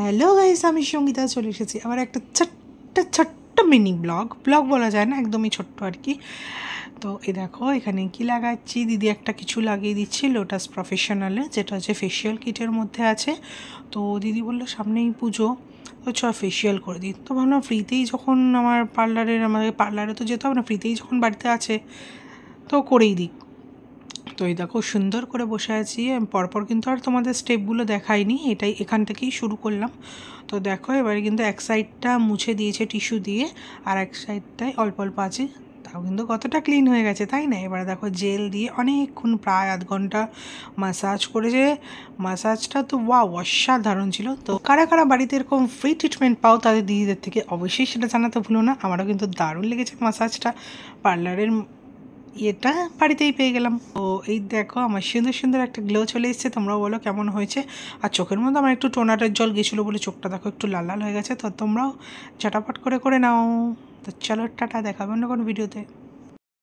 Hello guys, আমি সঙ্গীতা চলে এসেছি আবার একটা ছোট্ট মিনি ব্লগ বলা যায় না, একদমই ছোট্ট আর কি। তো এই দেখো এখানে কি লাগাচ্ছি, দিদি একটা কিছু লাগিয়ে দিচ্ছি লোটাস প্রফেশনালে, যেটা হচ্ছে ফেসিয়াল কিটের মধ্যে আছে। তো দিদি বললো সামনেই পুজো, তো চ ফেসিয়াল করে দিই। তো ভাবলাম ফ্রিতেই যখন আমাদের পার্লারে তো যেতে হবে না, ফ্রিতেই যখন বাড়িতে আছে তো করেই দিই। তো এই দেখো সুন্দর করে বসে আছি, আমি পরপর কিন্তু আর তোমাদের স্টেপগুলো দেখাইনি, এখান থেকেই শুরু করলাম। তো দেখো এবারে কিন্তু এক সাইডটা মুছে দিয়েছে টিস্যু দিয়ে, আর এক সাইডটায় অল্প অল্প আছে, তাও কিন্তু কতটা ক্লিন হয়ে গেছে তাই না। এবারে দেখো জেল দিয়ে অনেকক্ষণ প্রায় আধ ঘন্টা মাসাজ করেছে। মাসাজটা তো অসাধারণ ছিল। তো কারা কারা বাড়িতে এরকম ফ্রি ট্রিটমেন্ট পাও তাদের দিদিদের থেকে অবশ্যই সেটা জানাতে ভুলো না। আমারও কিন্তু দারুণ লেগেছে মাসাজটা, পার্লারের এটা বাড়িতেই পেয়ে গেলাম। তো এই দেখো আমার সুন্দর সুন্দর একটা গ্লো চলে এসেছে, তোমরাও বলো কেমন হয়েছে। আর চোখের মধ্যে আমার একটু টোনারের জল গেছিলো বলে চোখটা দেখো একটু লাল লাল হয়ে গেছে। তো তোমরাও ঝটাপট করে নাও। তো চলো টাটা, দেখাবে অন্য কোনো ভিডিওতে।